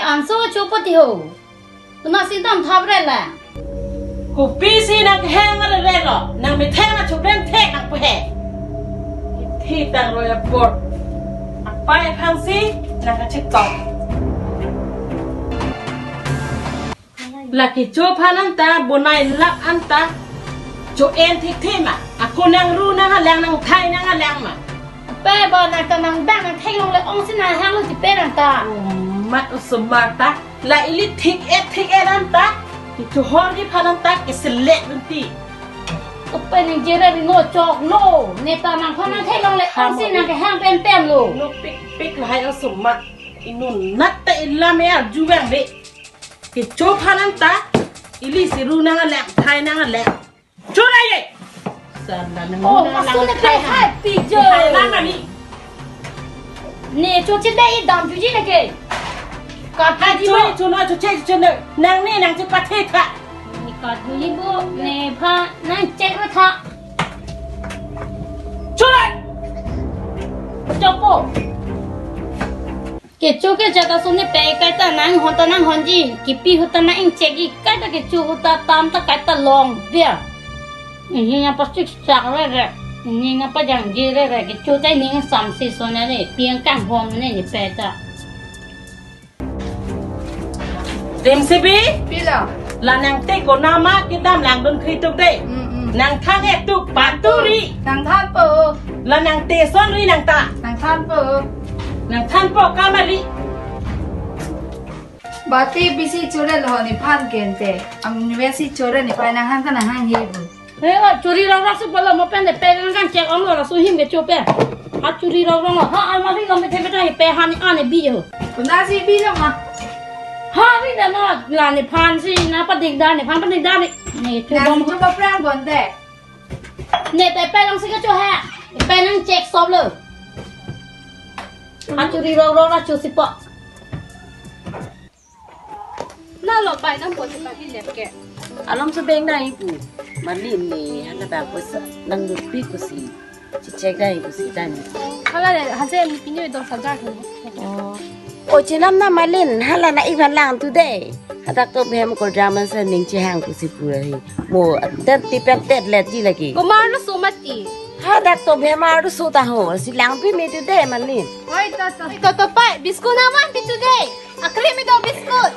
อันสู้ชูปฏิหูตัวน่าสิตามทับได้แหละกูปีซีนังแห้งอะไรเร่หรอนังไม่แท้มาชุบเร่งเท่นังไปแห่ที่ต่างรอยปวดไปพังซีนังก็เช็คต่อหลักที่โจพานันตาบนในลักอันตาโจเอ็นทิกที่มาakuนังรู้นังแรงนังไทยนังแรงมาเป้บอลนังตะนังแบงนังเทลงเลยองสินาแห้งลูกจิเป้นังตามัดอุสมาตาละอิลิทิกเอนันตาที่ทุกคนที่พานันตากิสเล็ดบันทีก็เป็นอย่างเจริญโง่จอกโลในตานังพานังเทลงเลยองสินาแห้งเป็นเต็มลูกลูกปิกลายอุสมาอินุนนัตตาอิลลาเมียจูเวงเบที่โจพานันตาอิลิสิรูนังแรงไทยนังแรงจูไรเย่โอ้มาสู้ในไปให้ปีเจอเนี่ยจูจิได้ดำจูจินะเกกัดให้ที่บ้านจูน้อยจูเช่จูเนอนังนี่นังจะประเทศค่ะนี่กัดที่บ้านเนี่ยพานั่งเจ๊ก็ท่าจูไรจบปุ๊เกจูเกจะตัดสุนัขไปไก่ตานั่งหัวตานั่งหันจีกิปีหัวตานั่งเจ๊กีไก่ตาเกจูหัวตาตามตาไก่ตาลองเดียนี่ยังpas cak rereนี่ยังpas yang rere ke cutai ni samsi sona ni piang kan hom ni ni peta เต็มสิบีพี่เหรอลานังเตโกนามากิดามหลังดนครีตุกเด้นางท่านเอตุกปาตุรีนางท่านเปิดลานังเตซ้อนรีนางตานางท่านเปิดนางท่านปอกกามาลีบาตีบิซีจูเรลหอนิพันเกนเตอัมนิเวสิจูเรนิไปนางฮันกันนางฮันเฮบุเฮ้ยจุรีเราสุบลมาเป็นเด็กเป็นกันเช็คอันเราสุหิมเกจูเป้ฮัจุรีเราฮะอันมาที่เราไม่เทไปได้เป้ฮันอันนี้บีอยู่คุณน่าสิบีแล้วมาฮะนี่เดี๋ยวนะลานนี่พันสินะปฏิกดานี่พันปฏิกดานี่จูบอมจูบอแปลงบนเด็กเนี่ยแต่เป้ลองสิก็จูแฮเป้นั่งเช็คสอบเลยฮัจุรีเราจูสิปะน่าหลบไปน้ำฝนจะมาที่เล็บแกอารมณ์แสดงได้กูมาลีนนี่ฮันแบบว่านั่งดูปีกูสิจิเช็คได้กูสิได้เนี่ยเขาเลยฮันเซมีปีนี้เป็นตัวสัญญาณคือโอ้จีน้ำน้ำมาลีนฮันละนะอีกพันหลังตัวเด้ฮันตักตัวเบี้ยมันก็ดรามันเส้นนิ่งจีห่างกูสิพูดเลยโม่เต็มตีเป็นเต็มเล็ดจีเลยกี่กูมารู้สูมาตีฮันตักตัวเบี้ยมารู้สูตาหัวสิหลังพี่มีตัวเด้มาลีนโอ้ยตัวไปบิสกุต์น้ำมันพี่ตัวเด้อะครีมไม่ต้องบิสกุต์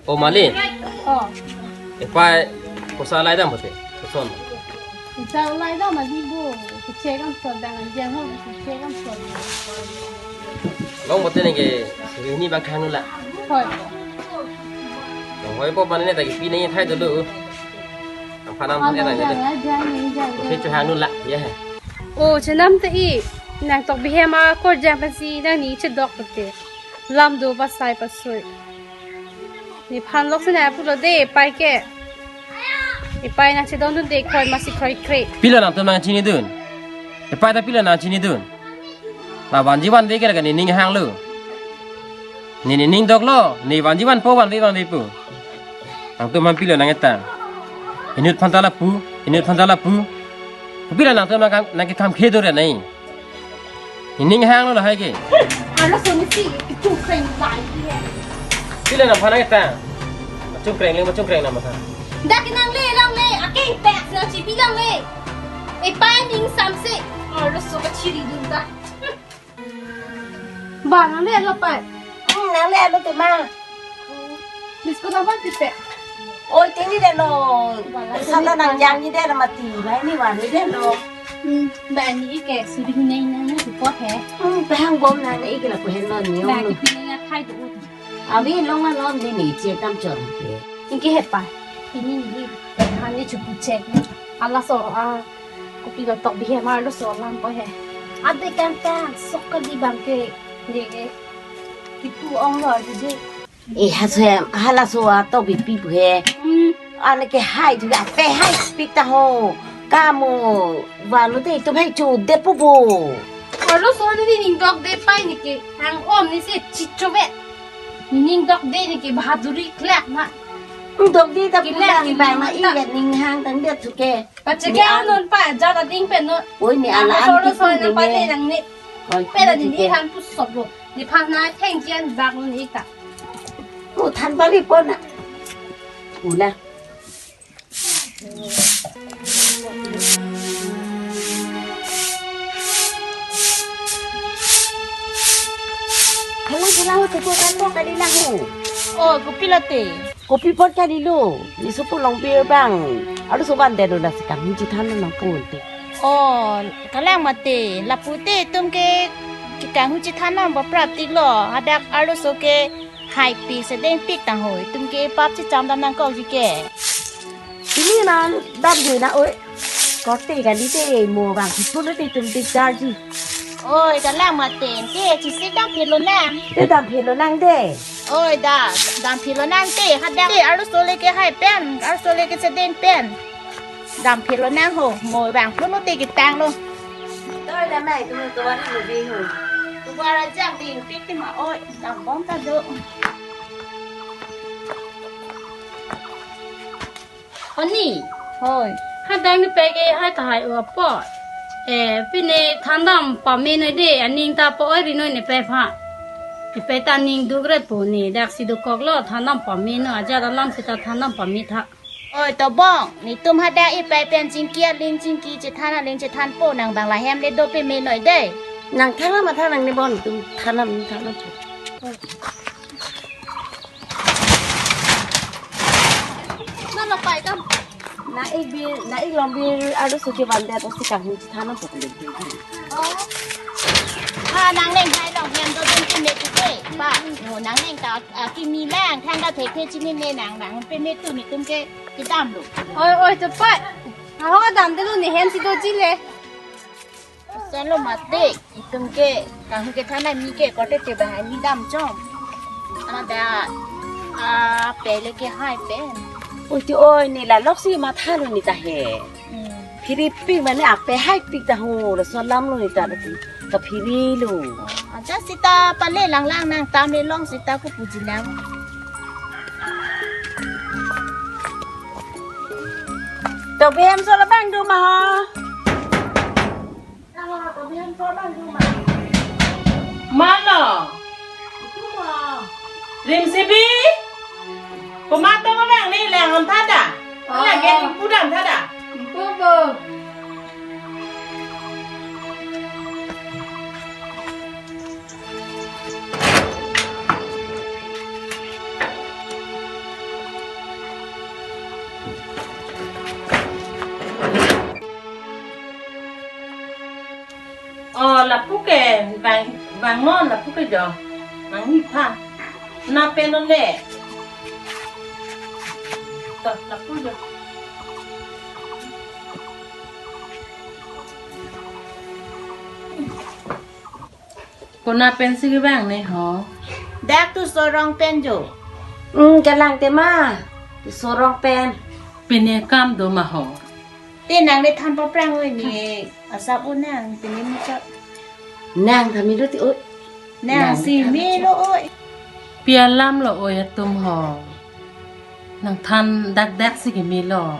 โอมาลีเอฟไอภาษาอะไรได้หมดเลยภาษาภาษาอะไรได้มาที่บูเช็คกันส่วนดังเจ้าห้องเช็คกันส่วนลองหมดเลยไงสิ่งนี้บางครั้งนู่นแหละหอยหอยพวกมันเนี่ยแต่กี่ปีนี้ไทยตัวลูกพาน้ำที่ไหนเนี่ยเพชรหางนู่นแหละเยอะโอ้ฉันน้ำตีนางตกไปเฮมาโคตรแจ่มสีนางนี้จะดอกตัวเตะลำดูภาษาภาษานี่พันล็อกสนามพูดเด้ไปแกไปนักเสดงดุนเด็กคอยมาสิคอยเครพิลานังตัวนังชินีดุนไปแต่พิลานังชินีดุนลาวันจีวันเด็กกันนี่นิ่งห่างลูนี่นิ่งดอกล้อนี่วันจีวันพอวันเด็กวันเด็กปูอังตัวมันพิลานังเอตังอินุดพันตาลาปูอินุดพันตาลาปูพิลานังตัวนังกิคำเคดูเรนี่นิ่งห่างลูละให้กี่อันละส่วนนี้สิจุกเคร่งใจพิลานังพันนังเอตังมาจุกเคร่งเลยมาจุกเคร่งนะมาค่ะดักนังเล่ลังเล่อาเก่งแปะเสือชีพีลังเล่ไอ้ป้ายนิ่งซ้ำสิเราสุกชิริดุนตาบ้านนังเล่เราไปนังเล่เราตัวมาบิสกุต์น้ำมันติดเปะโอ้ยทีนี้เดี๋ยวเราสัตว์นังยางนี่เดี๋ยวมาตีไหมนี่วันนี้เดี๋ยวเราแบบนี้แกสุดที่ไหนนะถูกปะแท้ไปห้างบอมนะนี่อีกแล้วกูเห็นนอนนี่แบบที่ไหนนะใครตัว เอาวิลงมาล้อมดิหนีเจี๊ยตั้มจอนเก อิงกี้เห็ดไปที่นี่นี่แต่ทางนี้ชุบเช็คอัลลาสอกูปีกับตอกบิเฮมาลุสอลามไปเฮอัดเดกันตาสกดีบังเกเด็กกิปูอองหล่อจุด เอฮัสเฮฮัลลาสัวต้องบีปีบุเฮอันนี้ก็ให้ทุกอย่างไปให้ปิดตาโฮกาโมวานุเตต้องให้จูเด็ดปุ๊บ Kalau soalnya ni ning dok de pai ni ke hang om ni se chichobe. Ni ning dok de ni ke bahaduri klak ma. ดอกดีตะปูดังแบงมาอีกนิงห้างตั้งเดือดสุเก Pace ke anon pa jada ding pe no. โอ้ยนี่อันละอัน Kalau ที่พูด soalnya นี่ pa แม่ de nang ni. Pe la ni han pu sob lo. Ni pa na theng jian bak lo ni ka. โอ้ทันบริปนอ่ะโอ้ละkalau kebuatan mo kanila ho. Oh, ku pilate. Kopi pot kanilo. Ni supo long beer bang. Ado soban de do nasi kami jitan nang punte. Oh, kalang mate, lapute tumke kikang huji thanam ba prapti lo, hadak alo soke hai pi sedeng pik tang hoi, tumke pap chi cham dam nang kau ji ke. Ini nan dam je na oi. Có tê cái đi tê mùa vàng thì phun nó tê từng tê cha gì. Oi, kalang mate, ke chi se dam pi lo nang. Tê đam phê nó năng tê. Oi da, dam pi lo nang te, hadak te alo sole ke hai pen, alo sole ke sedeng pen. Dam pi lo nang ho, moi bang phun no te ki tang lo. Tôi là mày tôi ăn người đi rồi. Tu ba ra jam ding pik ti ma oi, dam bom ta do. 언니 Hoi. 하당 니 빼게 하다 하이 어빠 에 피네 탄담 밤에는 데 아닝다 뽀어리 너네 빼파 이 빼다닝 두그레 보니 닥시도 거글로 탄담 밤에는 아자다 람시다 탄담 밤이타 Ôi tao bong, ni tum hada i pai pen jing kia ling jing ki je thana ling je than po nang bang la hem le do pe me noi de. Nàng thang lắm mà thang nàng đi bon tung thang lắm chút. Nó là phải tâm. Na ik lòng bia ado suke bande to si kang ni thang lắm phục được. Ha nang leng hai long hem do den pe me tu pe. Ba, no nang leng ta ki mi lang thang da the pe chi ni ne nang pe me tu ni tum ke ki dam lu. Ôi ôi chụp phải. Họ có đam de lu ni hen si do ji le. Sen lo ma de, i tum ke kang ke thana mi ke ko te ba hai mi dam chom. Ana da pe le ke hai pen. Ôi thì ôi này là lóc xí mà tha luôn này ta hè. Philippines mà này pe hai pi ta hồ là so lắm luôn này ta thì cả Philly luôn. Aja sita pale lang lang nang tam le long sita ko puji lang. Tao bé em sao là bang đâu mà. Mana? Rim sibi? Pemata orang ni lang ham tada. Ala gen pudam tada. 뽀뽀 Là phúc kè vàng ngon là phúc kè giờ. Nắng nhịp tha. Na pen nó nè. Là phúc giờ. Con na pen xí cái vàng này hả? Dak tu so rong pen jo. Cái làng thế mà. So rong pen. Pen này cam đồ mà hả? Te nang le than pa prang oi ni asap un nang pe ni mu cha. Nàng thà mình đó thì ôi. Nang si mi lo oi. Pia lam lo oi tum hò. Nang than dak xí cái mi lo.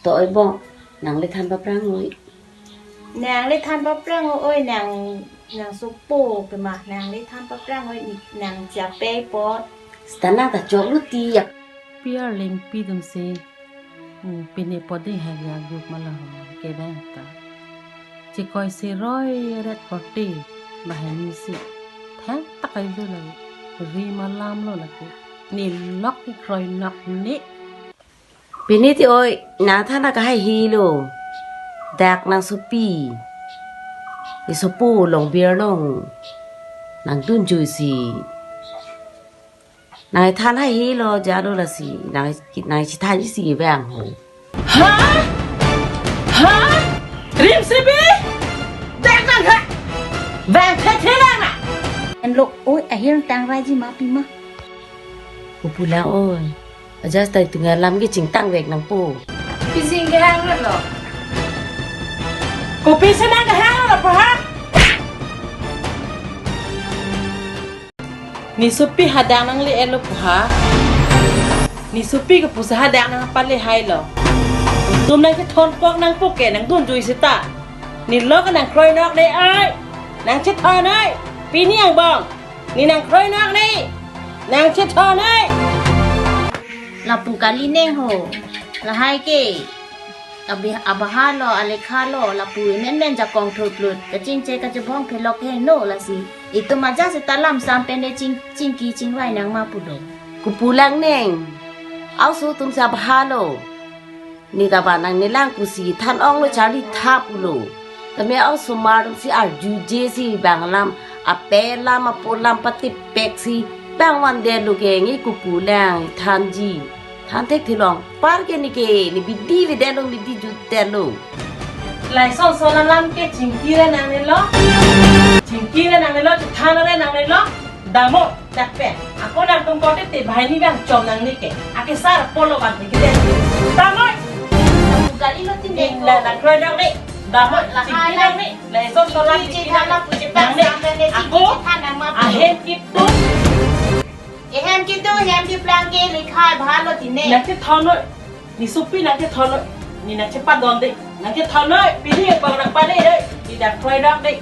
Tội bọn. Nàng lấy than bắp rang rồi. Nang le than pa prang oi nang su po pe ma nang le than pa prang oi ni nang cha pe pot. Stana ta chok lu tiyak. Pia ling pi dum se. Pen này pot đi hay là dục mà là cái bang ta. Chỉ coi se roi red potty mà hình si. Tháng tắc cái rồi là ri mà lam lo là cái. Ni lock cái khoi nọc nè. Pini thì ôi. Nàng thà na ka hai hi lo. Dak nàng su pi. Cái su pu long beer long. Nàng dun chui si. นายท่านให้ฮีโร่จารุละสินายชิทานยี่สี่แบงหู ฮะฮะริมสิบีแดงนั่นฮะแบงเท่ๆนั่นน่ะ anh lục ôi à hiền tăng ra gì mà bị mà กูพูดแล้วโอ้ยอาจารย์แต่ถึงงานลำก็จริงตั้งเวกนางปู พี่ซิงแกห้างนั่นเหรอ กูปีชนะกับห้างหรอปะฮะนี่ซุปปี้หาดังนังเลยเอลปะฮะนี่ซุปปี้กับผู้สหดังนังปันเลยไฮเหรอตุ้มนางจะทนกอกนางพวกแกนางดุนจุยสิตานี่เลิกกับนางครอยนอกได้ไอ้นางชิดทอน้อยปีนี้ยังบ้องนี่นางครอยนอกนี่นางชิดทอน้อย là bù cá li neng hồ là hai cái abah lo alekha lo là bù nen ja kong thut lut ka ching che ka che bong phe lok he no là si itu ma ja se talam sam pen de ching ki ching wai nang ma pu do กูปูลังเน่งเอาสู้ตุ้มซาบฮาโลนี่ตาบานังในล่างกูสีท่านอ้องเลยชาลิทาปุโลแต่ไม่เอาสมาร์ตสิอาจูเจสิบางลำอาเปลำอาปูลำปฏิเป็กสิบางวันเดลูกเองกูปูลังท่านจีท่านเทคที่ลองปาร์กนี่เกนี่บิดดีวิเดลงบิดดีจุดเดลู lại son son lam cái chỉnh kia ra nàng này lo chỉnh kia ra nàng này lo than ra nàng này lo đào một đặt bẹ cô nàng không có cái tiền bài đi bằng chồng nàng đi kể cái sao là polo bằng cái đen đào một bù cá li lo tin de là nàng khơi đâu đấy đào một là chỉnh kia đâu đấy lại son son lam chi cái than la pu che bang sam pen de ching ki than nang ma pu hết kịp tốt hem ki tu hem ki plang ke li khai bha lo tin ne nàng cái thon thôi đi supi nàng cái thon thôiนี่นะจะปัดโดนดินักจะทำเลยปีนี้บางนักปัดได้เลยดีดักใครรักดิ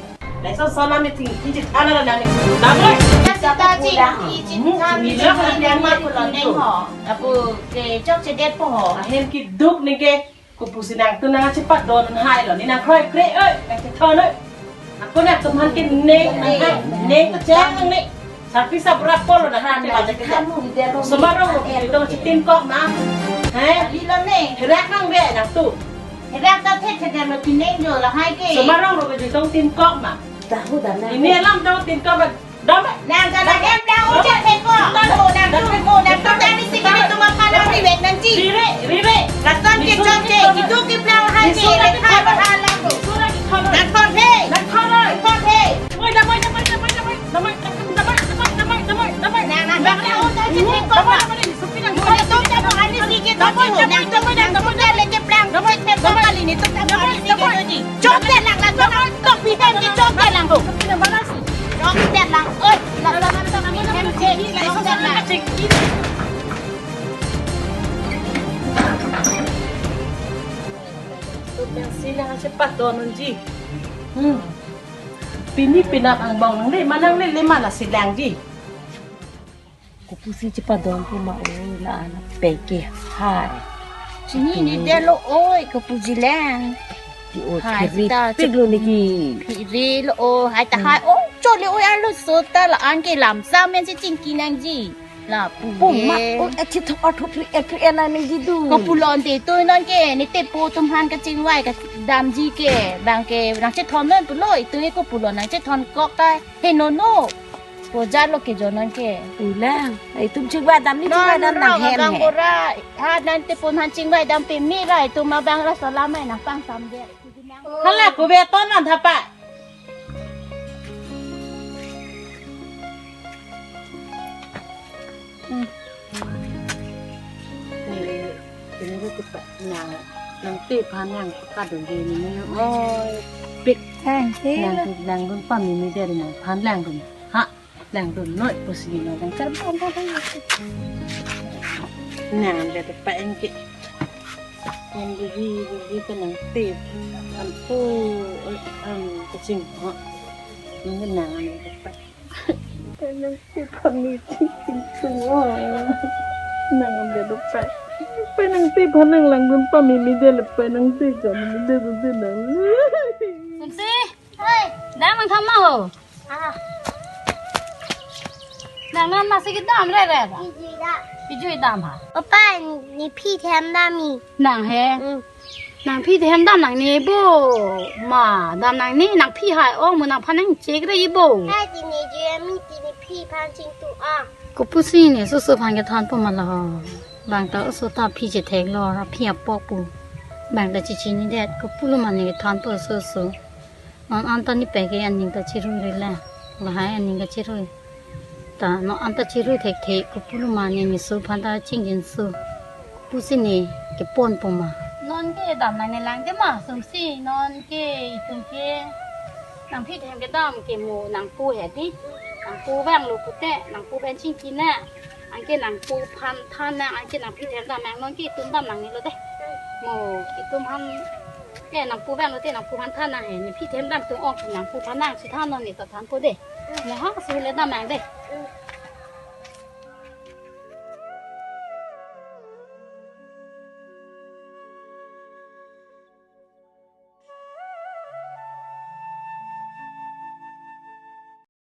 แต่ซ้อนๆนั่นไม่ถึงที่จะอันนั้นนั่นนี่ดังเลย ta sa ta chi ki chin than mi lo nang ma pu lo neng ho là bù ke chok che det po ho เห็นกิดดุกนี่แกกูปูสินางตัวนางจะปัดโดนมันหายเหรอนี่นางใครเกรเอ้ยนางจะทำเลยกูเนี่ยสมพันกินเน่งเน่งก็แจ้งนึงนี่สัตว์พิษสับรับปอลนะฮะนี่ว่าจะกินสมัยเราต้องจิตตินกอกนะเฮ้ย li lo neng แรกนั่งแว่นางตู้ rak ta the che ma tin neng jo là hai ke สมัยเราไปต้องตินกอกมา ตาหูดานา นี่เนี่ยล่ำต้องตินกอกแบบดำ nàng ra là em đang uống chè phê cô nàng tu đang đi xịt cái tụi mà pha đang đi về nàng chi รีเร่รีเร่ là con kia cho chè thì tu kia plau hai chè lại khai và hai làm đủ สู้ได้ทำเลย nàng con thế นักทำเลย con thế ไม่ทำไมnàng nàng nàng đang uống chè phê cô mà con tu chè của anh đi xịt kia tu chè nàng tu chè lên chè plau nó mới thêm con cái này tu chè của anh đi xịt kia gì chốt chè lằng là con bị thêm cái chốt chè lằng đủ chốt chè lằng ơi là em chè đi lại chốt chè lằng ยังสิยังจะปัดโดนมันจีปีนี้ปีนับอังบองนั่งเล่นมานั่งเล่นเลยมาละสิแรงจี กูปูสิจะปาดอนกูมาโอ้ยละนะเปเกะหาย chỉ nhìn đi đeo lỗ ôi cái bùi gì lang ที่โอ้ยรีปิกลูนี่กี่ thì đi lỗ hai ta hai ôi cho lỗ ăn lỗ số ta là ăn cái làm sao men sẽ chỉnh kỹ năng gì là ปุ่ม bùi มาโอ้ยที่ทอดทุบเอ็นอะไรนี่ดู có bùi lon thì tôi nói cái này tết bùi tôm han cái chỉnh vai cái đam gì cái bằng cái nàng chết thon lên bùi lôi tôi có bùi lon nàng chết thon cọ tay hey no no bùi ra lỗ cái cho nói cái อุ้ยแล้วไอ้ตุ้มชื่อว่าดำนี่ชื่อว่าดำหนังแฮม bang แฮ bùi ra ha nàng tết bùi han chỉnh vai đam pin mi lại tôi mà bang ra sao làm mày nàng bang sam đấy นั่นแหละกูเบต้นนั่นทับปะนี่เป็นเรื่องที่แบบนางตีพานางกัดดงเดนี่ไม่โอ้ยปิด hàng thế นางรุ่นป้ามีไม่ได้เลยนางพานแรงดุนฮะแรงดุนน้อยปุสีน้อยนางจับบ้านบ้านนางเดี๋ยวจะไปเองกิมันดีเป็นนางตีอันผู้กระชิงฮะมันเป็นนางอะไรจะไปเป็นนางตีคนนี้ที่จริงจังว่านางเดี๋ยวจะไปเป็นนางตีพันนางหลังรุ่นป้ามีไม่ได้เลยเป็นนางตีจอมไม่ได้ตัวตีนาง Sum si, dah mang thăm mau. Dah mang masih kita am re re. Pijui dam ha. ป้าป้านี่พี่แถมดามี Nang he. Nang phi thêm dam nang ni bo. Ma dam nang ni nang phi hai ong mu nang phan nang che gre bo. ถ้าจีนี่จีมีจีนี่พี่พันชิงตัวอ่ะ กูพูดสิเนี่ยสู้ๆพันกับทานพวกมันละบางตาสู้ตาพี่จะแทงรอรับพี่ปอกปูบางตาชินี่เด็ดกูพูดมันเนี่ยทานพวกสู้ๆอันตอนนี้ไปกันอันนี้ก็ชิรุยเลยแหละว่าให้อันนี้ก็ชิรุยแต่น้องอันตาชิรุยเทๆกูพูดมันเนี่ยสู้พันตาจริงจริงสู้พูดสิเนี่ยเก็บปนปูมานอนก็ดำในหลังเจ้ามาสมสินอนก็ตรงก็นางพี่แทงก็ดำเก็บหมูนางปูเห็ดดินางปูแบงลูกกุเตะนางปูแบงชิงกินน่ะอันเก็นางปูพันท่านน่ะอันเก็นางพี่แทงดำแมงนอนก็ตุ้มดำหลังนี้เลยเด้หมูกิตุ้มพันแกนางปูแบงลูกเตะนางปูพันท่านน่ะเห็นพี่แทงดำตัวออกนางปูพันนางสิท่านนอนนี่ต่อท่านปูเด้เนี่ยฮะซื้อเลยดำแมงเด้